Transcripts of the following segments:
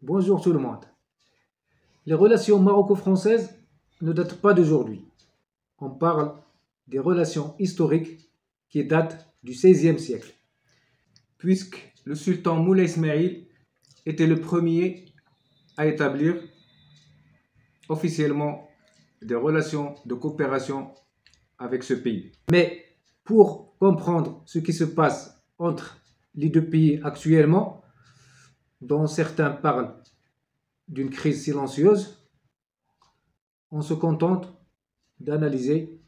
Bonjour tout le monde. Les relations maroco-françaises ne datent pas d'aujourd'hui. On parle des relations historiques qui datent du XVIe siècle, puisque le sultan Moulay Ismail était le premier à établir officiellement des relations de coopération avec ce pays. Mais pour comprendre ce qui se passe entre les deux pays actuellement, dont certains parlent d'une crise silencieuse, on se contente d'analyser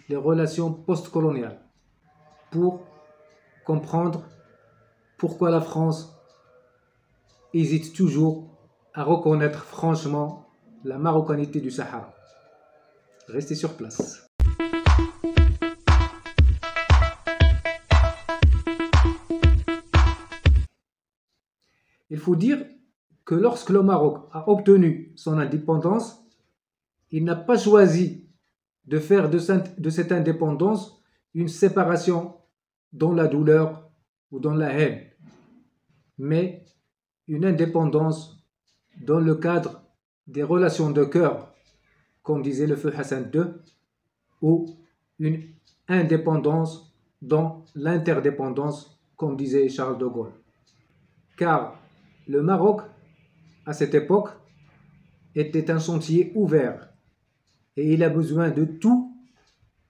les relations postcoloniales pour comprendre pourquoi la France hésite toujours à reconnaître franchement la marocanité du Sahara. Restez sur place. Il faut dire que lorsque le Maroc a obtenu son indépendance, il n'a pas choisi de faire de cette indépendance une séparation dans la douleur ou dans la haine, mais une indépendance dans le cadre des relations de cœur, comme disait le feu Hassan II, ou une indépendance dans l'interdépendance, comme disait Charles de Gaulle. Car le Maroc, à cette époque, était un chantier ouvert et il a besoin de tout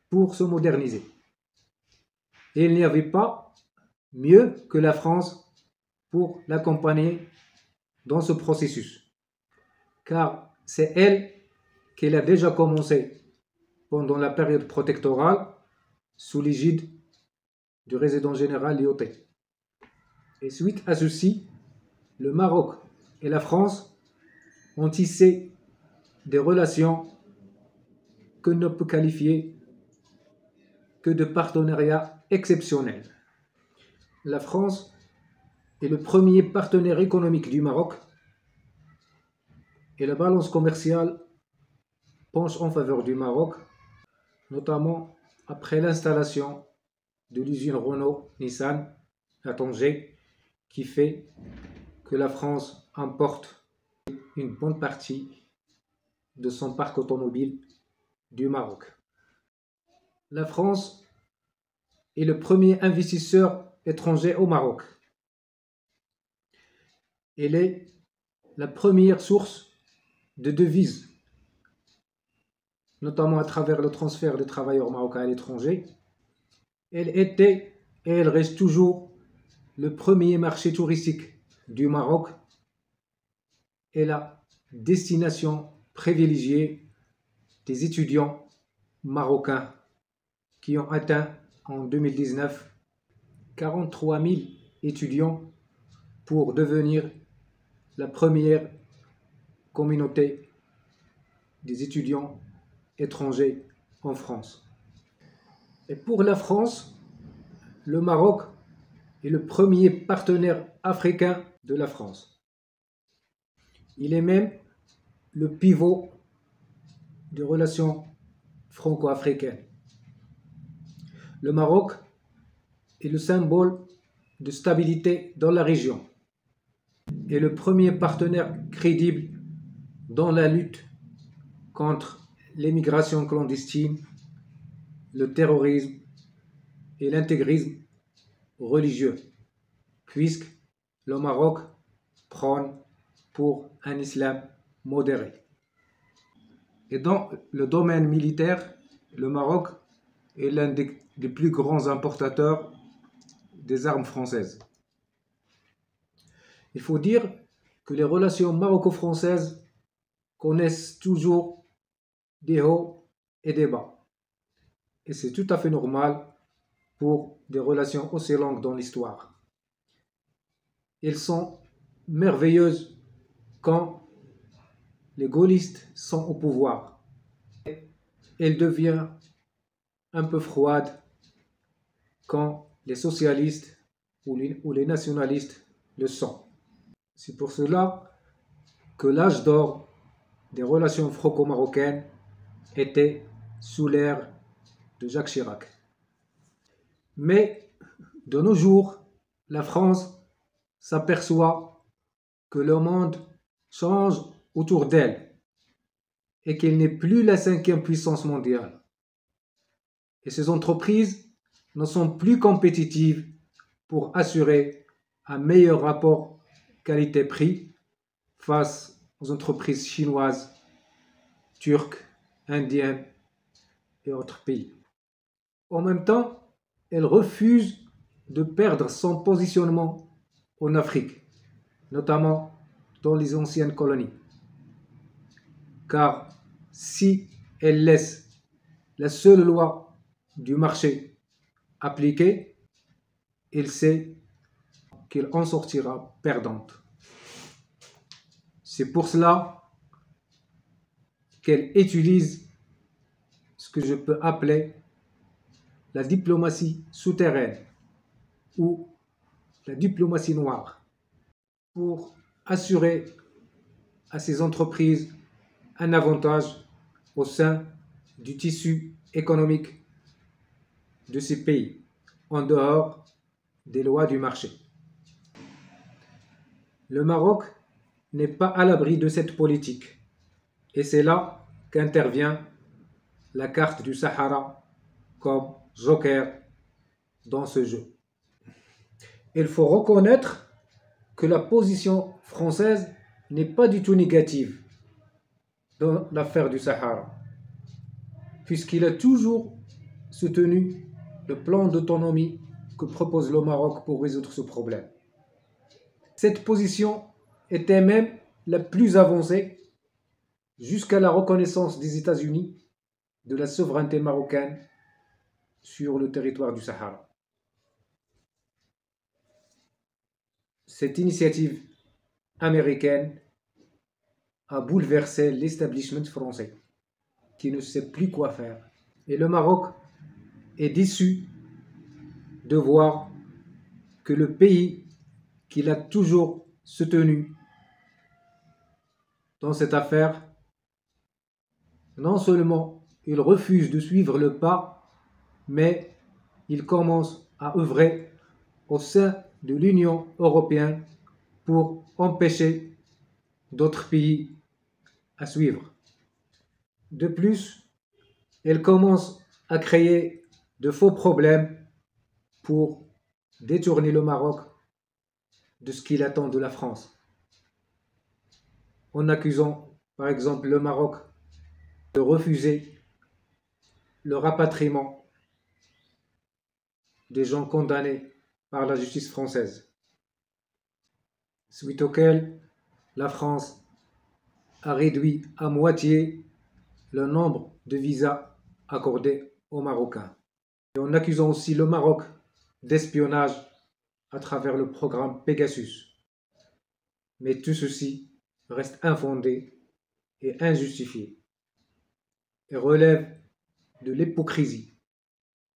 pour se moderniser. Et il n'y avait pas mieux que la France pour l'accompagner dans ce processus. Car c'est elle qui a déjà commencé pendant la période protectorale sous l'égide du résident général Lyautey. Et suite à ceci, le Maroc et la France ont tissé des relations que l'on ne peut qualifier que de partenariat exceptionnel. La France est le premier partenaire économique du Maroc et la balance commerciale penche en faveur du Maroc, notamment après l'installation de l'usine Renault-Nissan à Tanger, qui fait que la France importe une bonne partie de son parc automobile du Maroc. La France est le premier investisseur étranger au Maroc. Elle est la première source de devises, notamment à travers le transfert des travailleurs marocains à l'étranger. Elle était et elle reste toujours le premier marché touristique du Maroc et la destination privilégiée des étudiants marocains qui ont atteint en 2019 43 000 étudiants pour devenir la première communauté des étudiants étrangers en France. Et pour la France, le Maroc est le premier partenaire africain de la France. Il est même le pivot des relations franco-africaines. Le Maroc est le symbole de stabilité dans la région et le premier partenaire crédible dans la lutte contre l'émigration clandestine, le terrorisme et l'intégrisme religieux, puisque le Maroc prône pour un islam modéré. Et dans le domaine militaire, le Maroc est l'un des plus grands importateurs des armes françaises. Il faut dire que les relations maroco-françaises connaissent toujours des hauts et des bas. Et c'est tout à fait normal pour des relations aussi longues dans l'histoire. Elles sont merveilleuses quand les gaullistes sont au pouvoir. Elles deviennent un peu froides quand les socialistes ou les nationalistes le sont. C'est pour cela que l'âge d'or des relations franco-marocaines était sous l'ère de Jacques Chirac. Mais de nos jours, la France s'aperçoit que le monde change autour d'elle et qu'elle n'est plus la cinquième puissance mondiale. Et ces entreprises ne sont plus compétitives pour assurer un meilleur rapport qualité-prix face aux entreprises chinoises, turques, indiennes et autres pays. En même temps, elle refuse de perdre son positionnement en Afrique, notamment dans les anciennes colonies. Car si elle laisse la seule loi du marché appliquée, elle sait qu'elle en sortira perdante. C'est pour cela qu'elle utilise ce que je peux appeler la diplomatie souterraine ou la diplomatie noire pour assurer à ces entreprises un avantage au sein du tissu économique de ces pays, en dehors des lois du marché. Le Maroc n'est pas à l'abri de cette politique, et c'est là qu'intervient la carte du Sahara comme joker dans ce jeu. Il faut reconnaître que la position française n'est pas du tout négative dans l'affaire du Sahara, puisqu'il a toujours soutenu le plan d'autonomie que propose le Maroc pour résoudre ce problème. Cette position était même la plus avancée jusqu'à la reconnaissance des États-Unis de la souveraineté marocaine sur le territoire du Sahara. Cette initiative américaine a bouleversé l'establishment français, qui ne sait plus quoi faire. Et le Maroc est déçu de voir que le pays qu'il a toujours soutenu dans cette affaire, non seulement il refuse de suivre le pas, mais il commence à œuvrer au sein de l'Union européenne pour empêcher d'autres pays à suivre. De plus, elle commence à créer de faux problèmes pour détourner le Maroc de ce qu'il attend de la France, en accusant par exemple le Maroc de refuser le rapatriement des gens condamnés par la justice française, suite auquel la France a réduit à moitié le nombre de visas accordés aux Marocains, et en accusant aussi le Maroc d'espionnage à travers le programme Pegasus. Mais tout ceci reste infondé et injustifié et relève de l'hypocrisie,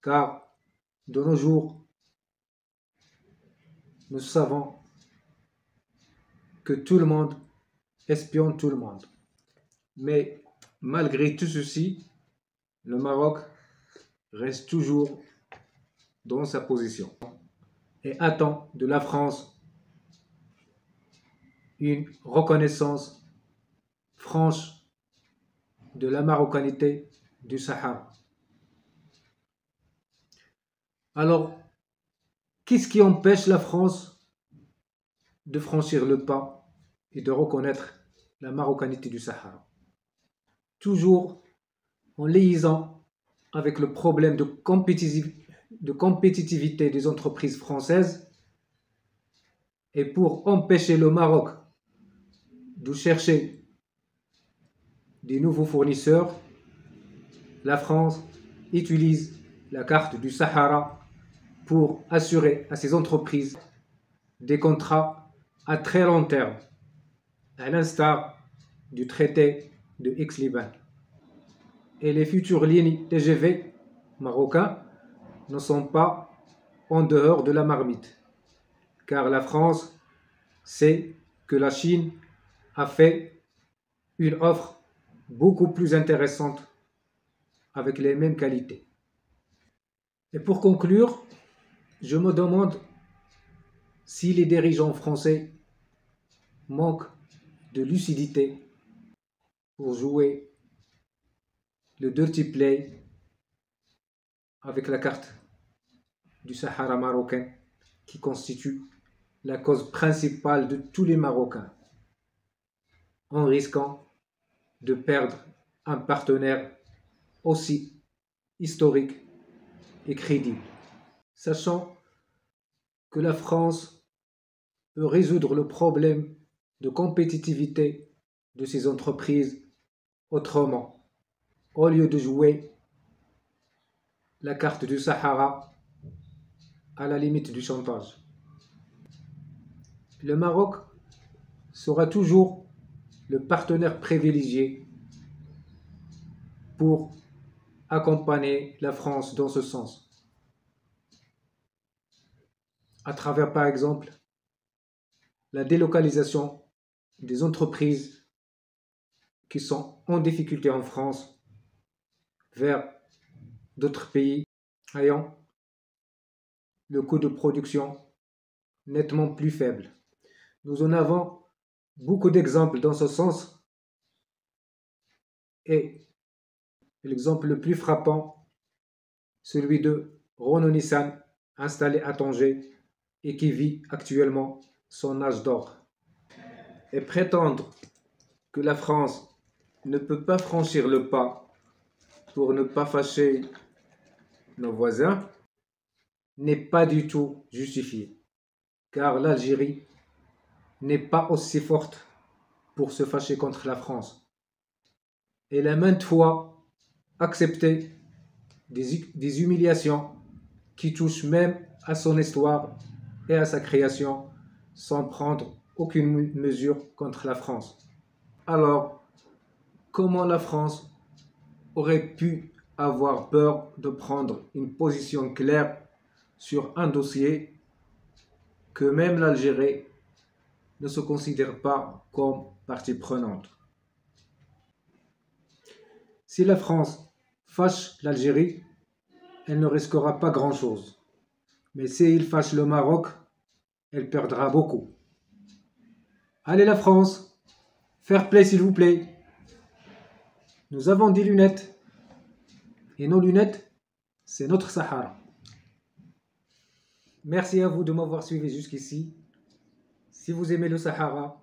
car de nos jours, nous savons que tout le monde espionne tout le monde. Mais malgré tout ceci, le Maroc reste toujours dans sa position et attend de la France une reconnaissance franche de la marocanité du Sahara. Alors, qu'est-ce qui empêche la France de franchir le pas et de reconnaître la marocanité du Sahara? Toujours en liaison avec le problème de compétitivité des entreprises françaises, et pour empêcher le Maroc de chercher des nouveaux fournisseurs, la France utilise la carte du Sahara pour assurer à ses entreprises des contrats à très long terme, à l'instar du traité de Aix-les-Bains. Et les futures lignes TGV marocains ne sont pas en dehors de la marmite, car la France sait que la Chine a fait une offre beaucoup plus intéressante avec les mêmes qualités. Et pour conclure, je me demande si les dirigeants français manque de lucidité pour jouer le dirty play avec la carte du Sahara marocain qui constitue la cause principale de tous les Marocains, en risquant de perdre un partenaire aussi historique et crédible. Sachant que la France peut résoudre le problème de compétitivité de ses entreprises autrement, au lieu de jouer la carte du Sahara à la limite du chantage. Le Maroc sera toujours le partenaire privilégié pour accompagner la France dans ce sens, à travers par exemple la délocalisation des entreprises qui sont en difficulté en France vers d'autres pays ayant le coût de production nettement plus faible. Nous en avons beaucoup d'exemples dans ce sens et l'exemple le plus frappant, celui de Renault Nissan installé à Tanger et qui vit actuellement son âge d'or. Et prétendre que la France ne peut pas franchir le pas pour ne pas fâcher nos voisins n'est pas du tout justifié, car l'Algérie n'est pas aussi forte pour se fâcher contre la France. Elle a maintes fois accepté des humiliations qui touchent même à son histoire et à sa création sans prendre aucune mesure contre la France. Alors, comment la France aurait pu avoir peur de prendre une position claire sur un dossier que même l'Algérie ne se considère pas comme partie prenante? Si la France fâche l'Algérie, elle ne risquera pas grand-chose. Mais s'il fâche le Maroc, elle perdra beaucoup. Allez la France, fair play s'il vous plaît. Nous avons des lunettes. Et nos lunettes, c'est notre Sahara. Merci à vous de m'avoir suivi jusqu'ici. Si vous aimez le Sahara,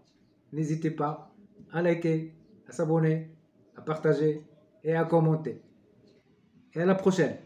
n'hésitez pas à liker, à s'abonner, à partager et à commenter. Et à la prochaine.